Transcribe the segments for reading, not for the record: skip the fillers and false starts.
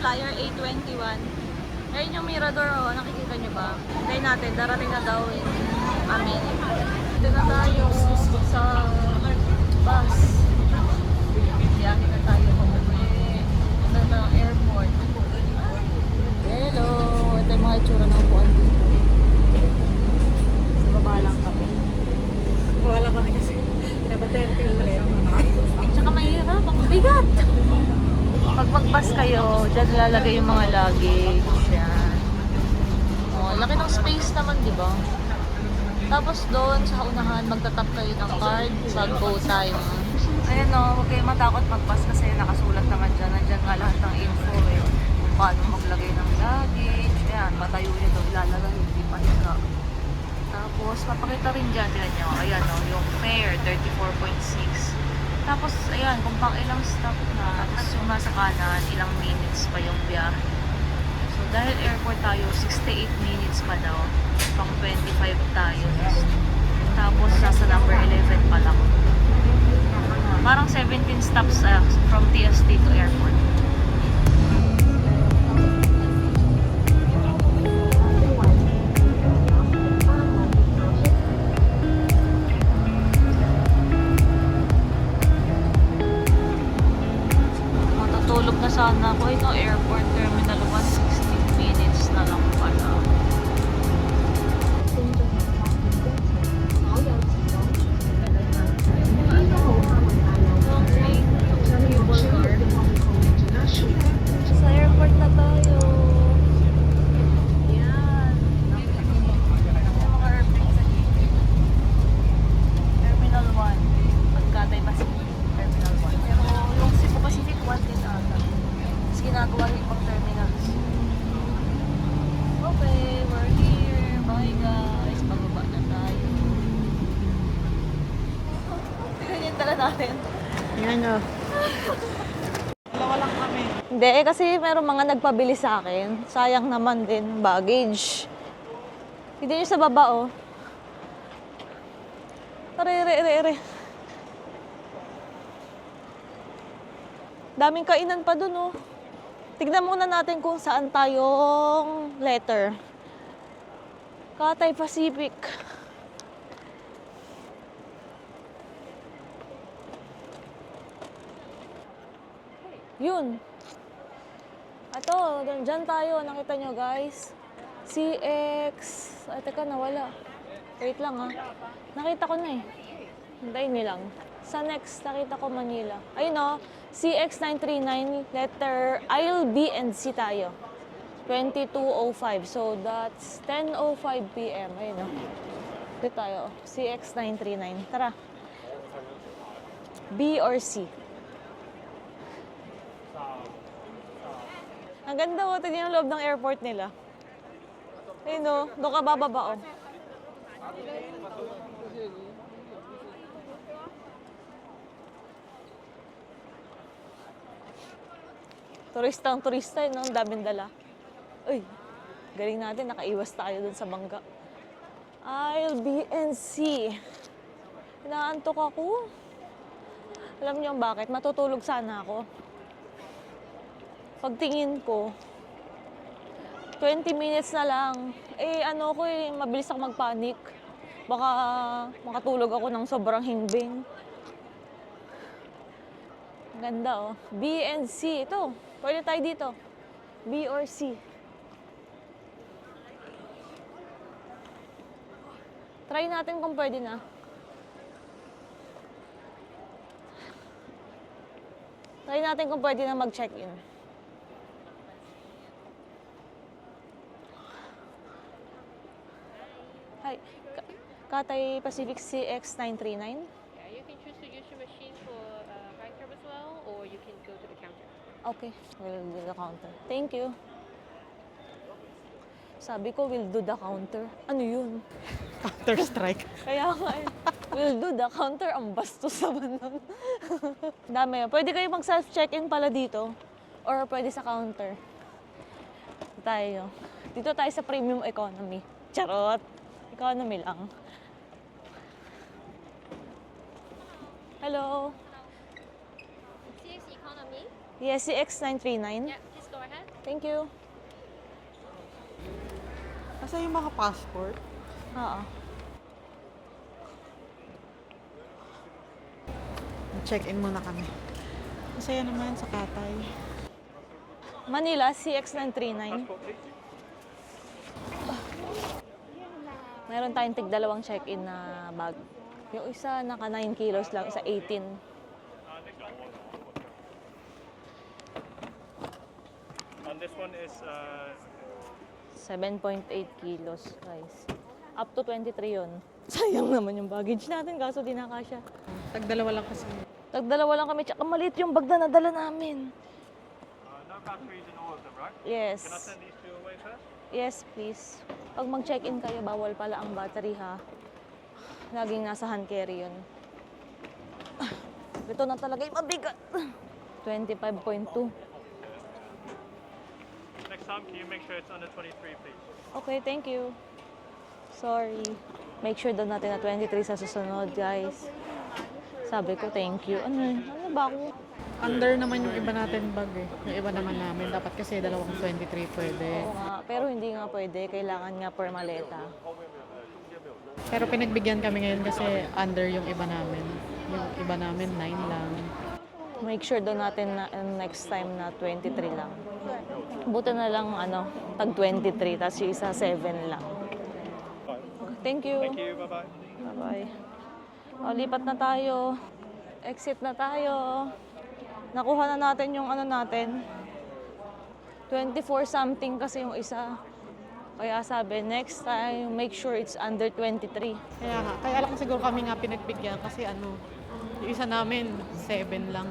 flyer A21. Ayun yung Mirador, oh. Nakikita nyo ba? Hintayin natin, darating na daw yung amin. Dito na tayo sa bus. Biyahe na tayo pauwi. Ito na ang airport. Hello! Ito yung mga itsura ng upuan dito. Sa baba lang kami. Wala kami kasi nabaterte yung rin. Tsaka mahirap, ang bigat! Pag mag-bus kayo, dyan lalagay yung mga luggage. Yan. Oh, laki ng space naman, di ba? Tapos doon sa unahan, magtatap kayo ng card sa go time. Ayan o, huwag kayo matakot mag-bus kasi nakasulat naman dyan. Nandyan nga lahat ng info eh. Kung paano maglagay ng luggage. Ayan, matayo nyo doon ilalagay, hindi pa higa. Tapos, papakita rin dyan, tignan nyo. Ayan o, yung fare, 34.6. Tapos, ayan, kung pang ilang stop na, tapos yung nasa kanan, ilang minutes pa yung biyahe. So, dahil airport tayo, 68 minutes pa daw. Pang 25 tayo. Tapos, nasa number 11 pa lang. Parang 17 stops from TST to airport. Matutulog na sana ako. Ito, airport terminal 1, 16 minutes na lang pala. Sa airport na tayo. Yan. Yung mga airplanes sa gate. Terminal 1. Pagkatay Pacific. Terminal 1. Pero yung Cebu Pacific 1 din ata. Tapos ginagawa yung ibang terminals. Okay, we're here. Bye guys. Bababa na tayo. Tignan yung tala natin. Yan o. Dalawa lang kami. Hindi, kasi meron mga nagpabili sa akin. Sayang naman din, baggage. Hindi nyo sa baba, oh. Are. Daming kainan pa dun, oh. Tignan muna natin kung saan tayong letter. Cathay Pacific. Yun. Ito, dyan tayo. Nakita nyo, guys. CX. Ay, teka, nawala. Wait lang, ha. Nakita ko na, eh. Hintayin nyo lang. Sa next, nakita ko Manila. Ayun, o. CX939, letter I'll B and C tayo. 22:05. So, that's 10:05 p.m. Ayun, o. Dito tayo, CX939. Tara. B or C? Ang ganda o, tignan yung loob ng airport nila. Ayun o, doon ka bababa o. Turista yun, ang daming dala. Uy, galing natin, nakaiwas tayo dun sa bangga. I'll B and C. Inaantok ako. Alam niyo bakit? Matutulog sana ako. Pagtingin ko, 20 minutes na lang. Eh, ano ko eh, mabilis ako magpanik. Baka makatulog ako ng sobrang hingbing. Ganda oh. B and C. Ito, pwede tayo dito. B or C. Try natin kung pwede na. Try natin kung pwede na mag-check-in. Hi. Cathay Pacific CX939. Yeah, you can choose to use your machine for bike curve as well, or you can go to the counter. Okay, we'll do the counter. Thank you. Sabi ko, we'll do the counter. Ano yun? Counter-strike. Kaya nga eh. We'll do the counter. Ang bastos naman nun. Dami. Pwede kayo mag-self-check-in pala dito. Or pwede sa counter. Tayo. Dito tayo sa premium economy. Charot. Economy lang. Hello. CX Economy? Yes, CX939. Yeah, please go ahead. Thank you. Asa yung mga passport? Oo. Check-in muna kami. Masaya naman sa Katay. Manila, CX939. Meron tayong tig-dalawang check-in na bag. Yung isa naka 9 kilos lang, isa 18. And this one is 7.8 kilos, guys. Up to 23 yun. Sayang naman yung baggage natin, kaso di nakasya. Tagdalawa lang kasi. Tagdalawa lang kami, tsaka maliit yung bag na nadala namin. no batteries in all of them, right? Yes. Can I send these two away first? Yes, please. Pag mag-check-in kayo, bawal pala ang battery, ha? Laging nasa hand carry yun. Ito na talaga yung mabigat. 25.2. Next time, can you make sure it's under 23, please? Okay, thank you. Sorry. Make sure daw natin na 23 sa susunod, guys. Sabi ko, thank you. Ano ba ako? Under naman yung iba natin bag eh. Yung iba naman namin. Dapat kasi dalawang 23 pwede. Oo nga, pero hindi nga pwede. Kailangan nga per maleta. Pero pinagbigyan kami ngayon kasi under yung iba namin. Yung iba namin 9 lang. Make sure daw natin na next time na 23 lang. Buti na lang, tag 23, tapos yung isa 7 lang. Thank you. Thank you, bye-bye. Bye-bye. O, lipat na tayo. Exit na tayo. Nakuha na natin yung natin. 24 something kasi yung isa. Kaya sabi, next time, make sure it's under 23. Kaya nga. Kaya lang siguro kami nga pinagbigyan kasi yung isa namin 7 lang.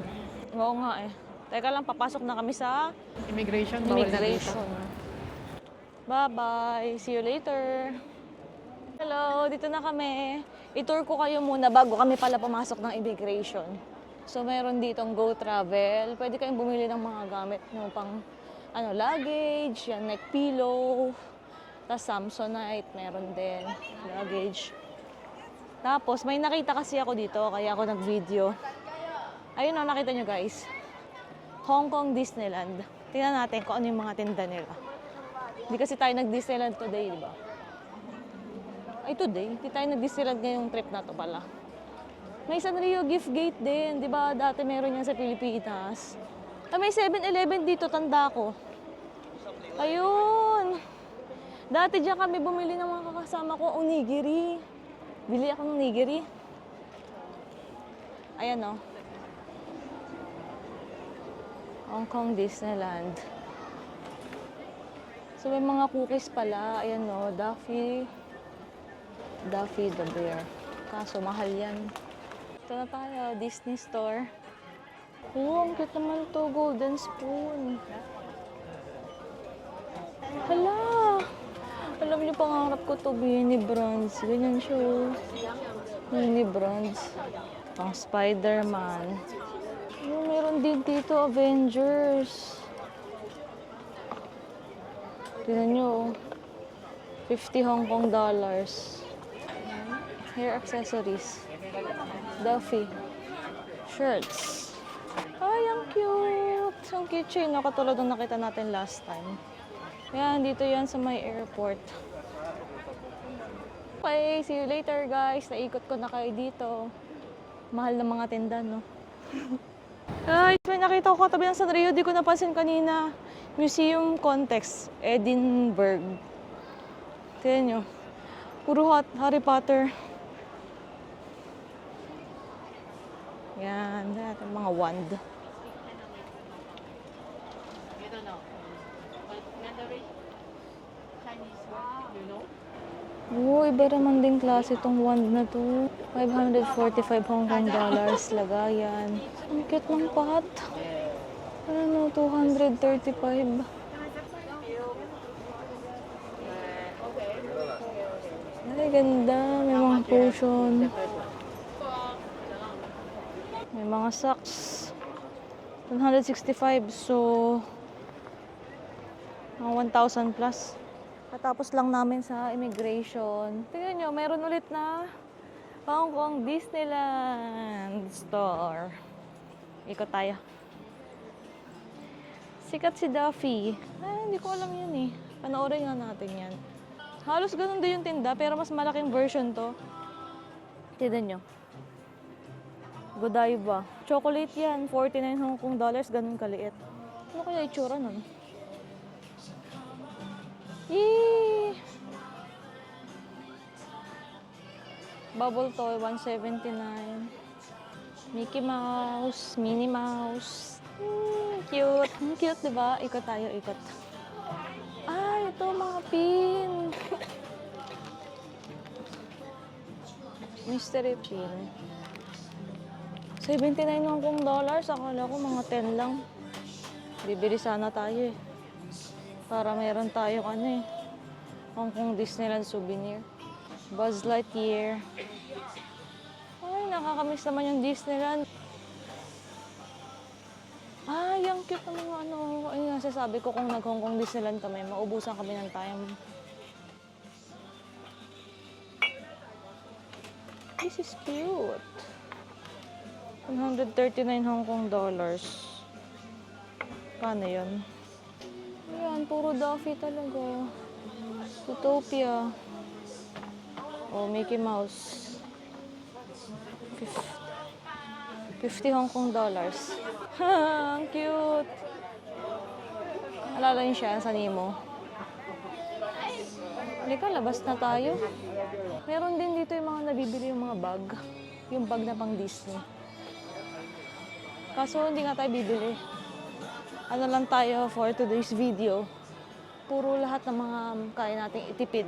Oo nga eh. Teka lang, papasok na kami sa Immigration, bawal na dito. immigration. Bye-bye. See you later. Hello, dito na kami. I-tour ko kayo muna bago kami pala pumasok ng immigration. So, meron ditong Go Travel. Pwede kayong bumili ng mga gamit nyo pang luggage, yan, neck pillow. Tapos Samsonite, meron din luggage. Tapos, may nakita kasi ako dito, kaya ako nag-video. Ayun o, nakita nyo guys. Hong Kong Disneyland. Tingnan natin kung ano yung mga tinda nila. Hindi kasi tayo nag-Disneyland today, di ba? Ay, today. Hindi tayo nag-Disneyland ngayong trip na to pala. May Sanrio Gift Gate din. Di ba dati meron yan sa Pilipinas? May 7-Eleven dito, tanda ko. Ayun. Dati diyan kami bumili ng mga kasama ko, onigiri. Bili ako ng onigiri. Ayan o. Hong Kong Disneyland. So may mga cookies pala. Ayan o, Daffy the Bear. Kaso mahal yan. Ito na tayo, Disney Store. Oh, ang cute naman to, golden spoon. Hala! Alam niyo, pangarap ko to, Mini Brands. Ganyan siya. Mini Brands. Pang Spider-Man. Meron din dito, Avengers. Tignan nyo, 50 Hong Kong dollars. Hair accessories. Duffy. Shirts. Ay, ang cute! Ang cute siya, no? Katulad ng nakita natin last time. Yan, dito yan sa may airport. Okay, see you later guys. Naikot ko na kayo dito. Mahal na mga tinda, no? Ay, may nakita ko katabi ng Sanrio. Di ko napansin kanina. Museum Context, Edinburgh. Tignan nyo. Puro Harry Potter. Yan, natin mga wand. Oh, iba naman din klase itong wand na to. 545 Hong Kong dollars lagayan. Ang cute ng pot. Ano, 235. Ay, ganda. May mga potion. May mga socks. 165. So, mga 1,000 plus. Katapos lang namin sa immigration. Tingnan nyo, meron ulit na Hong Kong Disneyland Store. Ikot tayo. Sikat si Duffy. Ay, hindi ko alam yun eh. Panoorin nga natin yan. Halos ganun din yung tinda, pero mas malaking version to. Tignan nyo. Godiva. Chocolate yan. 49 Hong Kong dollars. Ganun kaliit. Ano kaya itsura nun? Yee! Bubble toy, 179. Mickey Mouse, Minnie Mouse. Cute. Ang cute, diba? Ikot tayo, ikot. Ah, ito mga pin. Mystery pin. 79 Hong Kong dollars. Akala ko mga 10 lang. Bibili sana tayo eh. Para meron tayong ano eh. Hong Kong Disneyland souvenir. Buzz Lightyear. Ay, nakakamiss naman yung Disneyland. Ay, ang cute ng mga ano. Ay, nasasabi ko kung nag-Hong Kong Disneyland kami, maubusan kami ng time. This is cute. 139 Hong Kong dollars. Paano yun? Ayan, puro Duffy talaga. Utopia. Oh, Mickey Mouse. 50 Hong Kong dollars. Ang cute. Alala niyo siya sa Nemo. Halika, labas na tayo. Meron din dito yung mga nabibili yung mga bag. Yung bag na pang Disney. Kaso hindi nga tayo bibili. Ano lang tayo for today's video. Puro lahat ng mga kaya nating itipid.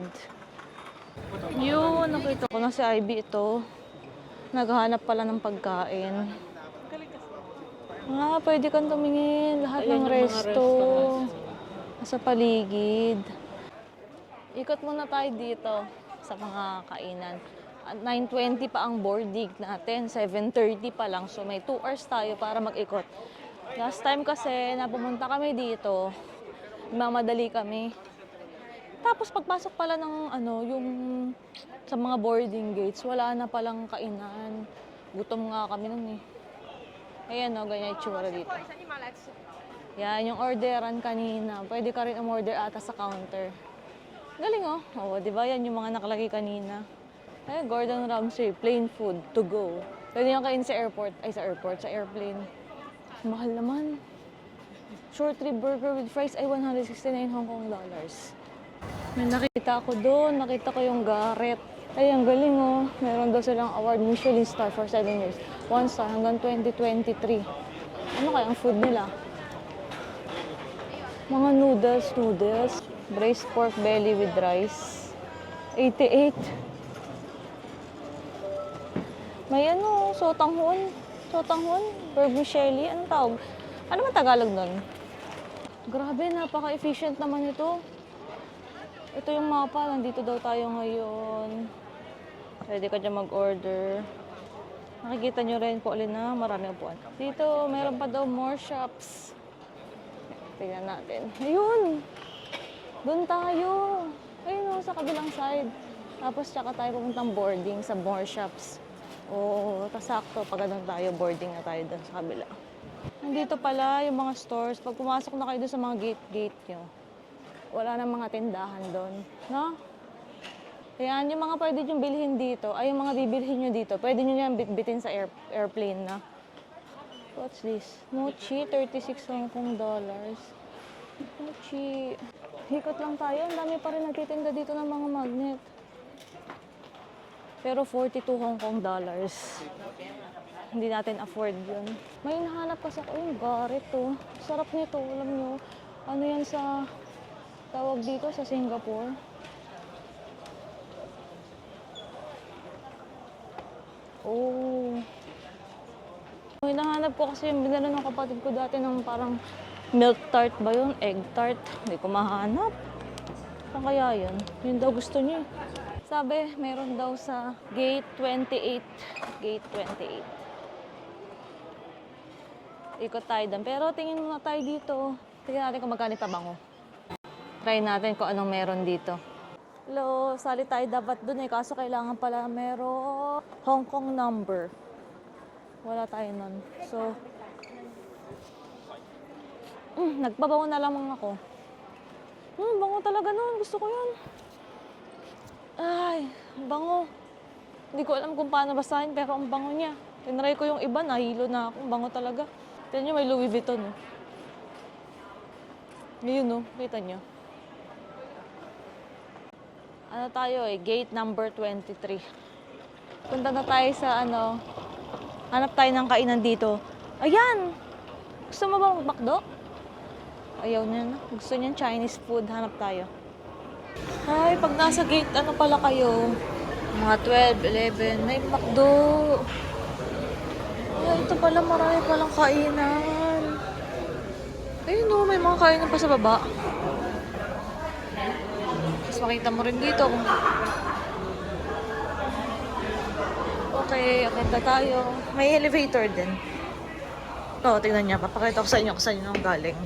Yun, nakita ko na si Ivy ito. Naghahanap pala ng pagkain. Ah, pwede kang tumingin. Lahat ng resto. Sa paligid. Ikot muna tayo dito sa mga kainan. At 9:20 pa ang boarding natin. 7:30 pa lang. So may 2 hours tayo para mag-ikot. Last time kasi na pumunta kami dito, mamadali kami. Tapos pagpasok pala ng ano, yung sa mga boarding gates, wala na palang kainan. Gutom nga kami nun eh. Ayan o, ganyan yung tsura dito. Yan, yung orderan kanina. Pwede ka rin umorder ata sa counter. Galing oh. Oo, di ba? Yan yung mga nakalagay kanina. Ay, Gordon Ramsay, plain food to go. Pwede yung kain sa airport. Ay, sa airplane. Mahal naman. Short rib burger with fries ay 169 Hong Kong dollars. May nakita ako doon. Nakita ko yung Garrett. Ay, ang galing oh. Meron daw silang award Michelin star for 7 years. 1 star hanggang 2023. Ano kaya ang food nila? Mga noodles. Braised pork belly with rice. 88. May ano, sotanghon. Vermicelli. Anong tawag? Ano man Tagalog nun? Grabe, napaka-efficient naman ito. Ito yung mapa. Nandito daw tayo ngayon. Pwede ka dyan mag-order. Nakikita nyo rin po ulit na maraming upuan. Dito, meron pa daw more shops. Tingnan natin. Ayun! Doon tayo. Ayun o, sa kabilang side. Tapos tsaka tayo pupuntang boarding sa more shops. Oo, sakto. Pag ganun tayo, boarding na tayo doon sa kabila. Nandito pala yung mga stores. Pag pumasok na kayo doon sa mga gate nyo, wala na mga tindahan doon. No? Ayan, yung mga pwede nyo bilhin dito, ay yung mga bibilhin nyo dito, pwede nyo yan bitbitin sa airplane na. What's this? Mochi, 36 Hong Kong dollars. Mochi. Hikot lang tayo. Ang dami pa rin nagtitinda dito ng mga magnet. Pero 42 Hong Kong dollars. Hindi natin afford yun. May nahanap kasi ako yung Garrett to. Sarap nito. Alam nyo, ano yan sa tawag dito sa Singapore? Oh. May nahanap ko kasi yung binala ng kapatid ko dati ng parang milk tart ba yun? Egg tart. Hindi ko mahanap. Saan kaya yun? Yun daw gusto niya. Sabi, meron daw sa Gate 28. Gate 28. Ikot tayo doon. Pero tingin muna tayo dito. Tingnan natin kung magkano tabango. Try natin kung anong meron dito. Hello, sali tayo dapat doon eh. Kaso kailangan pala meron Hong Kong number. Wala tayo nun. So, Nagpabango na lamang ako. Bango talaga nun. Gusto ko yun. Ay, ang bango. Hindi ko alam kung paano basahin, pero ang bango niya. Tinry ko yung iba, nahilo na ako. Ang bango talaga. Tignan nyo, may Louis Vuitton. Oh. Ngayon, no? Kita nyo. Ano tayo eh? Gate number 23. Punta na tayo sa ano. Hanap tayo ng kainan dito. Ayan! Gusto mo ba magmakdo? Ayaw niya na. Gusto niya Chinese food. Hanap tayo. Ay, pag nasa gate, ano pala kayo? Mga 12, 11, may McDo. Ay, ito pala, marami palang kainan. Ayun no, may mga kainan pa sa baba. Tapos makita mo rin dito. Okay, akit na tayo. May elevator din. Oo, tingnan niya. Papakita ko sa inyo kung saan yun ang galing.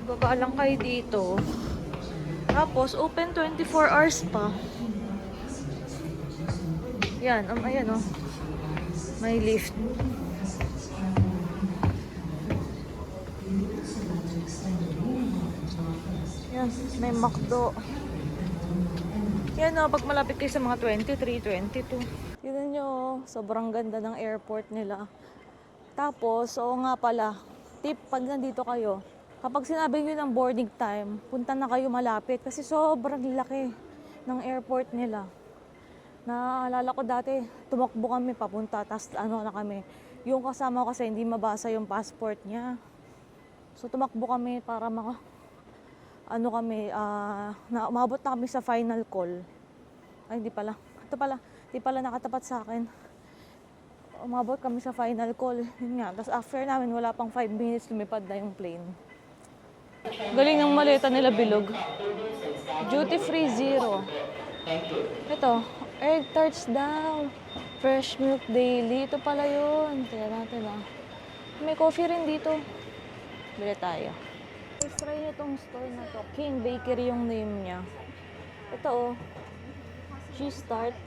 Baba lang kayo dito. Tapos, open 24 hours pa. Yan, ayan oh. May lift. Yan, may McDo. Yan oh, pag malapit kayo sa mga 23, 22. Tignan nyo, sobrang ganda ng airport nila. Tapos, oo nga pala, tip pag nandito kayo, kapag sinabi nyo ng boarding time, punta na kayo malapit kasi sobrang laki ng airport nila. Naalala ko dati, tumakbo kami papunta, tapos ano na kami, yung kasama ko kasi hindi mabasa yung passport niya. So tumakbo kami para umabot na kami sa final call. Ay, hindi pala. Ito pala, hindi pala nakatapat sa akin. Umabot kami sa final call. Yun nga, tapos after namin, wala pang 5 minutes, lumipad na yung plane. Galing ng maleta nila, bilog. Duty free 0. Ito, egg tarts daw. Fresh milk daily. Ito pala yun. Tignan natin ah. May coffee rin dito. Bili tayo. Let's try nyo tong store na to. King Bakery yung name niya. Ito oh. Cheese tart.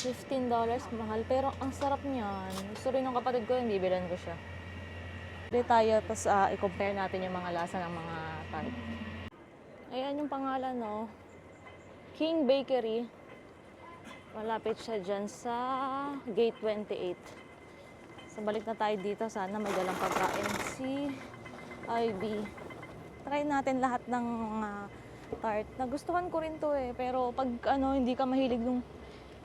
$15. Mahal. Pero ang sarap niyan. Gusto rin ng kapatid ko, hindi bilan ko siya. Bili tayo, tapos i-compare natin yung mga lasa ng mga tart. Ayan yung pangalan, no? King Bakery. Malapit siya dyan sa Gate 28. So, balik na tayo dito. Sana may dalang pagkain si Ivy. Try natin lahat ng tart. Nagustuhan ko rin to eh. Pero pag hindi ka mahilig nung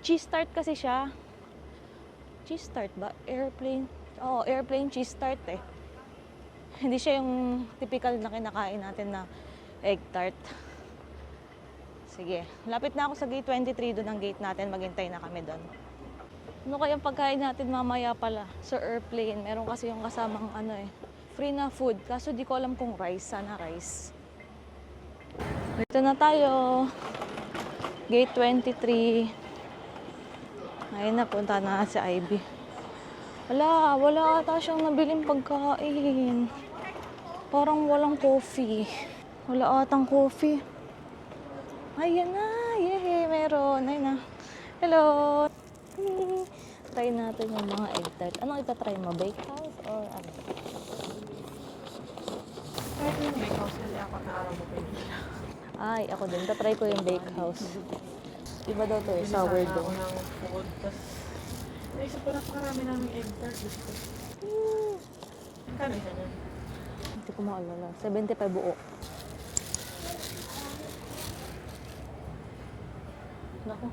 cheese tart kasi siya. Cheese tart ba? Airplane. Oo, airplane cheese tart eh. Hindi siya yung typical na kinakain natin na egg tart. Sige, lapit na ako sa gate 23, doon ang gate natin. Maghintay na kami doon. Ano kayang pagkain natin mamaya pala sa airplane? Meron kasi yung kasamang free na food. Kaso di ko alam kung rice. Sana rice. Dito na tayo. Gate 23. Ayun na, punta na si Ivy. Wala ata siyang nabiling pagkain. Parang walang coffee. Wala atang coffee. Ayan na, yehey, meron. Ayun na. Hello. Try natin yung mga egg tart. Anong itatry mo? Bake house or ano? Kahit yung bake house, hindi ako nakarabukin. Ay, ako din. Tatry ko yung bake house. Iba daw to eh, sourdough. Ako ng food, tapos naisip ko napakarami namin egg tart. Kano siya dyan? Hindi ko maalala. 75 buo. Naku.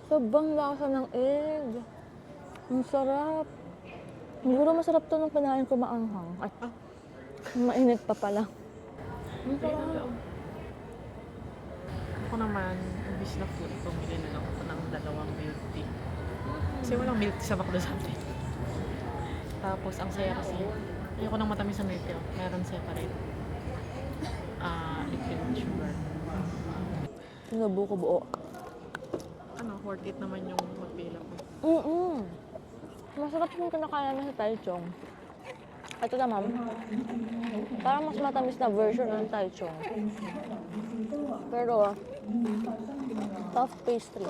Sobrang lasa ng egg. Ang sarap. Siguro masarap to nung kinain ko maanghang. Ay, mainit pa pala. Ang sarap. Ako naman, imbis na food, bumili na lang ako ng 2 milk tea. Kasi walang milk tea sa McDo sa atin. Tapos, ang saya kasi, ayoko nang matamis sa milk tea. Meron separate. Liquid sugar. Sinubo ko buo. Worth it naman yung magpila ko. Masarap yung kinakain namin sa Talchong. Ito naman, parang mas matamis na version ng Taichung. Pero, tough pastry.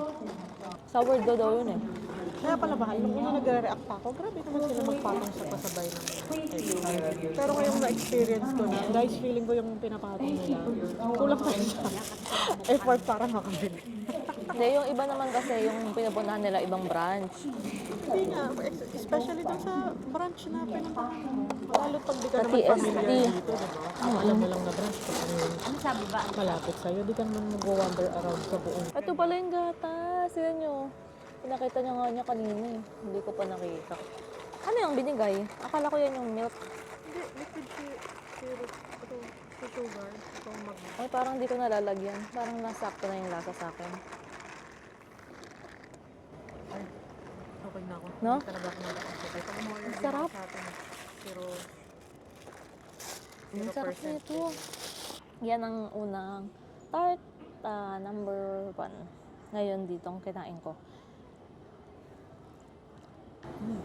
Sourdough daw yun eh. Kaya pala mahal. Nung una nagre-react pa ako, grabe naman sila magpatong sa pasabay ng egg. Pero ngayong na-experience ko na, guys, feeling ko yung pinapatong nila. Kulang tayo sa effort para makabili. Hindi, yung iba naman kasi, yung pinupunahan nila ibang branch. Hindi nga, especially dun sa branch na pinuntahan mo. Lalo pag di ka Sa naman TST. familiar dito, diba? Ang alam mo lang na branch ko ano yun. Ano sabi ba? Malapit sa'yo, di ka naman mag-wander around sa buong. Ito pala yung gatas. Yan nyo. Pinakita niya nga niya kanina eh. Hindi ko pa nakita. Ano yung binigay? Akala ko yan yung milk. Hindi, liquid syrup. Ito, sugar. Ito mag... Ay, parang di ko nalalagyan. Parang nasakto na yung lasa sa akin. Ay, okay na ako. No? Hindi talaga ako nag-appetite. Pag umorder Ang din sarap. ako sa atin, pero... Ang sarap na ito. Yan ang unang tart number 1. Ngayon dito ang kinain ko.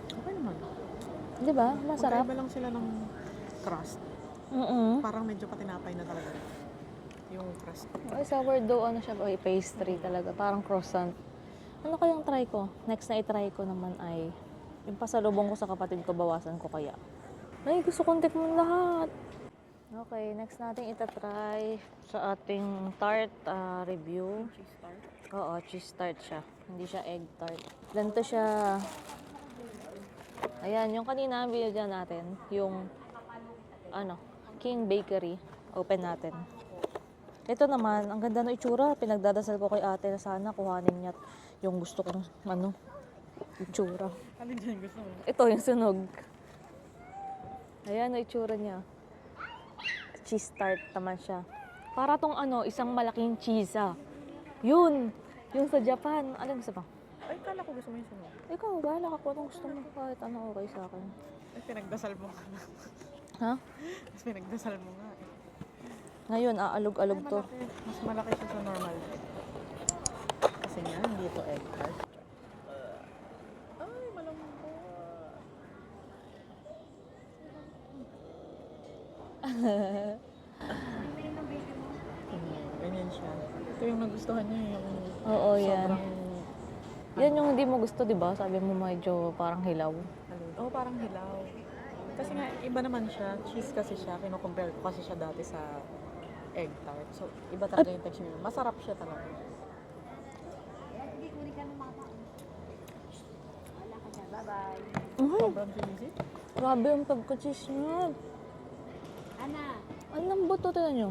Okay naman. Di ba? Masarap. Magkaiba lang sila ng crust. Parang medyo patinapay na talaga. Yung crust. Ay, sourdough, ano siya, ay, pastry talaga. Parang croissant. Ano kayang try ko? Next na i-try ko naman ay yung pasalubong ko sa kapatid ko, bawasan ko kaya. Ay, gusto kong tikman lahat. Okay, next natin itatry sa ating tart review. Cheese tart. Oo, cheese tart siya. Hindi siya egg tart. Ganito siya. Ayan, yung kanina binigyan natin, yung King Bakery. Open natin. Ito naman, ang ganda ng itsura. Pinagdadasal ko kay ate na sana kuhanin niya yung gusto kong itsura. Alin dyan gusto mo? Ito yung sunog. Ayan ang itsura niya. Cheese tart naman siya. Para tong isang malaking cheese Yun! Yung sa Japan. Ano gusto mo? Ay, kala ko gusto mo yung sunog. Ikaw, bahala ka po anong gusto mo. Kahit ano okay sa akin. Ay, pinagdasal mo nga. Ha? Mas pinagdasal mo nga eh. Ngayon, aalog-alog Ay, to. malaki. Mas malaki siya sa normal. Kasi nga, hindi to egg tart. Ay, malambot. Ganyan siya. Ito yung nagustuhan niya, yung Oo, yan. sobrang... Yan yung hindi mo gusto, di ba? Sabi mo medyo parang hilaw. Oh, parang hilaw. Kasi nga, iba naman siya. Cheese kasi siya. Kino-compare ko kasi siya dati sa egg tart. So, iba talaga yung texture niya. Masarap siya talaga. Sobrang cheesy. Grabe yung pagka-cheese niya. Ang lambot to, tignan nyo.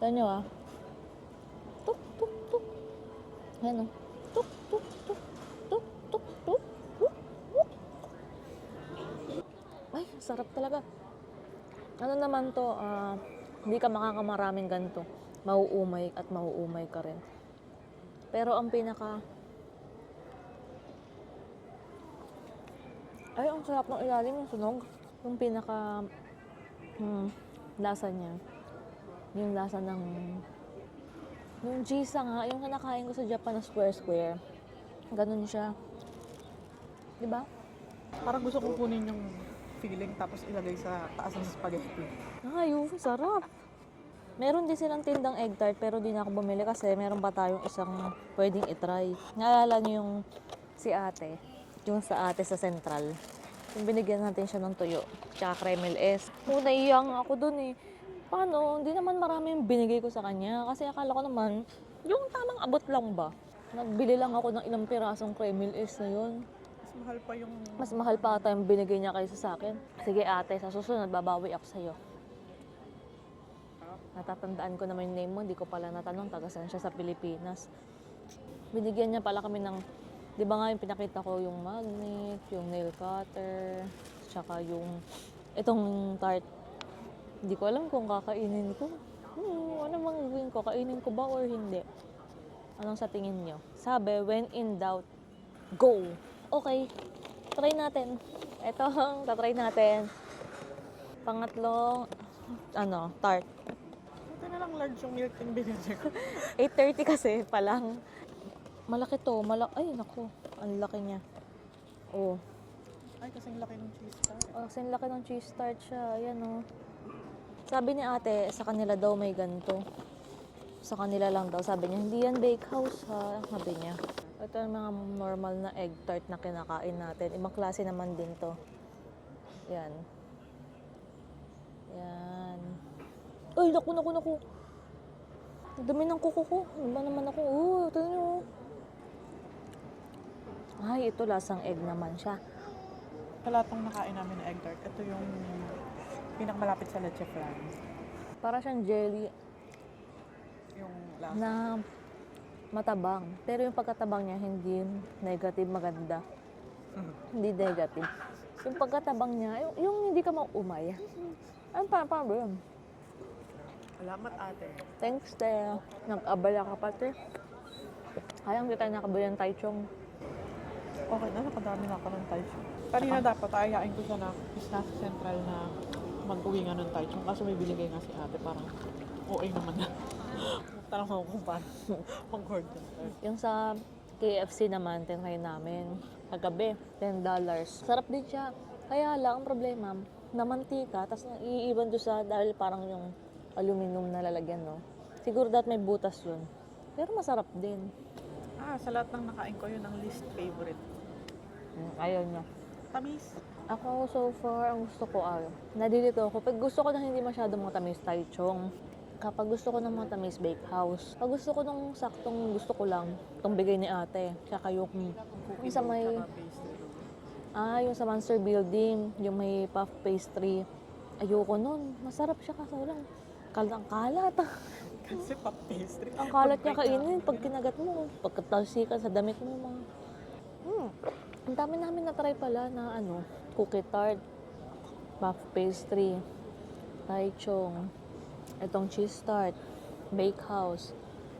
Tignan nyo Tuk, tuk, tuk. Ayan Tuk, tuk, tuk. Tuk, tuk, tuk. Wuk, wuk. Ay, sarap talaga. Ano naman to, hindi ka makakamaraming ganito. Mauumay at mauumay ka rin. Pero ang pinaka... Ay, ang sarap ng ilalim yung sunog. Yung pinaka... lasa niya. Yung lasa ng... Yung jisa nga, yung kinakain ko sa Japan na square-square. Ganun siya. Diba? Parang gusto kong kunin yung feeling tapos ilagay sa taas ng spaghetti. Ay, sarap. Meron din silang tindang egg tart pero di na ako bumili kasi meron pa tayong isang pwedeng itry. Naalala niyo yung si ate, yung sa ate sa Central. Yung binigyan natin siya ng tuyo, tsaka Kremel S. Naiyang ako dun eh. Paano? Hindi naman marami yung binigay ko sa kanya kasi akala ko naman, yung tamang abot lang ba? Nagbili lang ako ng ilang pirasong Kremel S na yun. Mas mahal pa yung... Mas mahal pa ata yung binigay niya kaysa sa akin. Sige ate, sa susunod, babawi ako sa'yo. Natatandaan ko naman yung name mo, hindi ko pala natanong, taga saan siya sa Pilipinas. Binigyan niya pala kami ng, di ba nga yung pinakita ko yung magnet, yung nail cutter, tsaka yung, itong tart. Hindi ko alam kung kakainin ko. Ano mang gawin ko? Kainin ko ba or hindi? Anong sa tingin niyo? Sabi, when in doubt, go! Okay, try natin. Ito, tatry natin. Pangatlong, tart. Ito na lang large yung milk tin binili ko. 8:30 kasi pa lang. Malaki to. Ay, naku. Ang laki niya. Oh. Ay, kasing laki ng cheese tart. Kasi laki ng cheese tart siya. Ayan o. Sabi ni ate, sa kanila daw may ganito. Sa kanila lang daw. Sabi niya, hindi yan bakehouse ha. Sabi niya. Ito yung mga normal na egg tart na kinakain natin. Ibang klase naman din to. Yan. Yan. Ay, naku. Ang dami ng kuko ko. Ano ba naman ako? Ito nyo. Ay, ito lasang egg naman siya. Sa lahat ng nakain namin na egg tart, ito yung pinakamalapit sa leche flan. Para siyang jelly Yung lasa. na matabang. Pero yung pagkatabang niya, hindi negative, maganda. Hindi negative. Yung pagkatabang niya, yung hindi ka maumay. Ano pa ba yun? Salamat ate. Thanks, te. Nag-abala ka pa, te. Kayang kita nakabili ng taichung. Okay na, nakadami na ako ng taisyo. Kanina dapat ayain ko siya na is nasa central na mag-uwi nga ng taisyo. Kaso may binigay nga si ate, parang OA naman na. Tanong ako kung paano mag-order. Yung sa KFC naman, tinry namin. Kagabi, $10. Sarap din siya. Kaya lang, ang problema, namantika, tapos iiwan doon sa, dahil parang yung aluminum na lalagyan, no? Siguro dapat may butas yun. Pero masarap din. Sa lahat ng nakain ko, yun ang least favorite. Ayaw niya. Tamis. Ako, so far, ang gusto ko, nadilito ako. Pag gusto ko na hindi masyadong matamis, taichung. Kapag gusto ko ng matamis, bakehouse. Pag gusto ko ng saktong gusto ko lang, itong bigay ni ate. Tsaka yung sa may, yung sa Monster Building, yung may puff pastry. Ayoko nun. Masarap siya kasi walang ang kalat. Kasi pop pastry. Ang kalat niya kainin pag kinagat mo. Pagkatalsikan sa damit mo, mga. Ang dami namin na-try pala na cookie tart, puff pastry, taichung, itong cheese tart, bakehouse,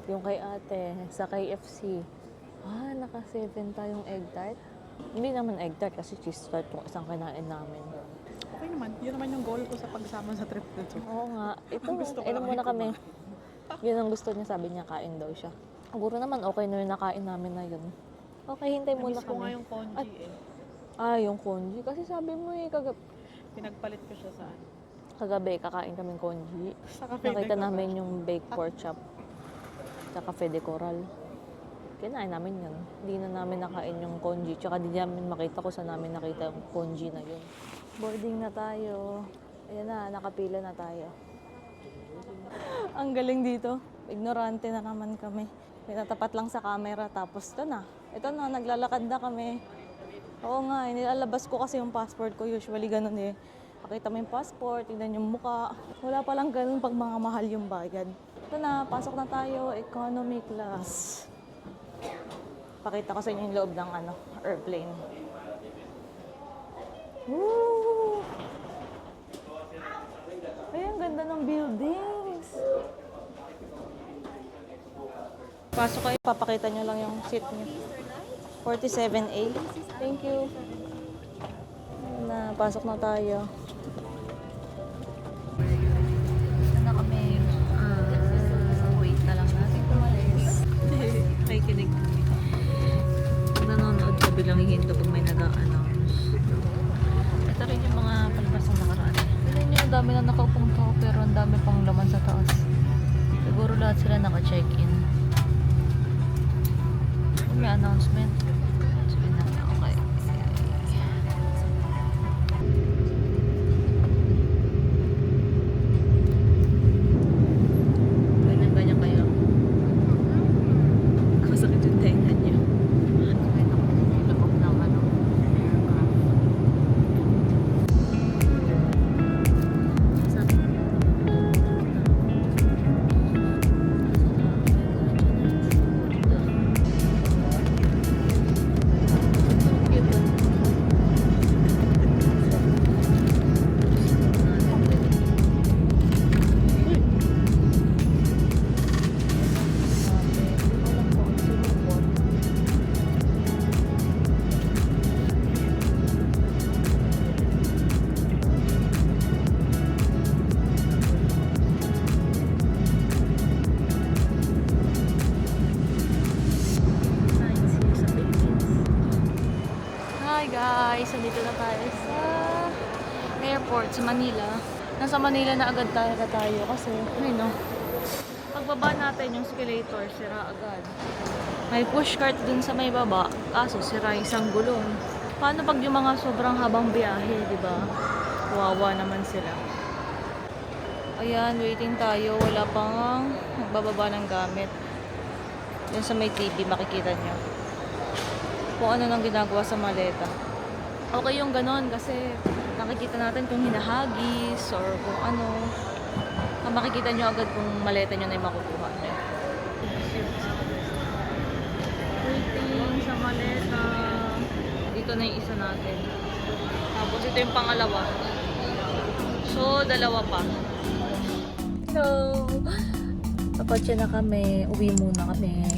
yung kay ate, sa KFC. Naka 7 tayong egg tart. Hindi naman egg tart kasi cheese tart yung isang kinain namin. Okay naman. Yun naman yung goal ko sa pagsama sa trip na to. Oo nga. Ito, Gusto ko inom lang muna ay kami. Yun ang gusto niya, sabi niya, kain daw siya. Siguro naman okay na yung nakain namin na yun. Okay, hintay muna Namiss ko nga kami. yung congee Yung congee. Kasi sabi mo Pinagpalit ko siya sa kagabi, kakain kaming congee. Sa cafe. Nakita namin yung baked pork chop. Tsaka fede coral. Kinain namin yun. Hindi na namin nakain yung congee. Tsaka di namin makita ko saan namin nakita yung congee na yun. Boarding na tayo. Ayan na, nakapila na tayo. Ang galing dito. Ignorante na naman kami. Pinatapat lang sa camera tapos ito na. Ito na, naglalakad na kami. Oo nga, nilalabas ko kasi yung passport ko. Usually ganun eh. Pakita mo yung passport, tignan yung muka. Wala palang ganun pag mga mahal yung bayad. Ito na, pasok na tayo. Economy class. Pakita ko sa inyo yung loob ng airplane. Woo! Ay, ang ganda ng buildings. Pasok kayo, papakita nyo lang yung seat nyo. 47A. Thank you. Pasok na tayo. Ito na kami. Wait na lang natin tumalis. May kinig. Pag nanonood ka, bilang hihinto pag may nag-a-announce. Ito rin yung mga palabas na nakaraan. Tignan nyo, ang dami na nakaupong tao pero ang dami pang laman sa taas. Siguro lahat sila naka-check-in. May announcement. Sabi na, okay. Ganyan kayo. Masakit yung tenga niyo. Sakit ako yung loob ng aircraft. Sabi ko airport sa Manila. Nasa Manila na agad tayo kasi, ayun no, pagbaba natin yung escalator, sira agad. May pushcart dun sa may baba, kaso sira isang gulong. Paano pag yung mga sobrang habang biyahe, di ba? Wawa naman sila. Ayan, waiting tayo. Wala pang nagbababa ng gamit. Dun sa may TV, makikita nyo. Kung ano nang ginagawa sa maleta. Okay yung ganon kasi nakikita natin kung hinahagis or kung ano. Makikita nyo agad kung maleta nyo na yung makukuha nyo. Waiting sa maleta. Dito na yung isa natin. Tapos ito yung pangalawa. So, dalawa pa. So, kapatya na kami. Uwi muna kami.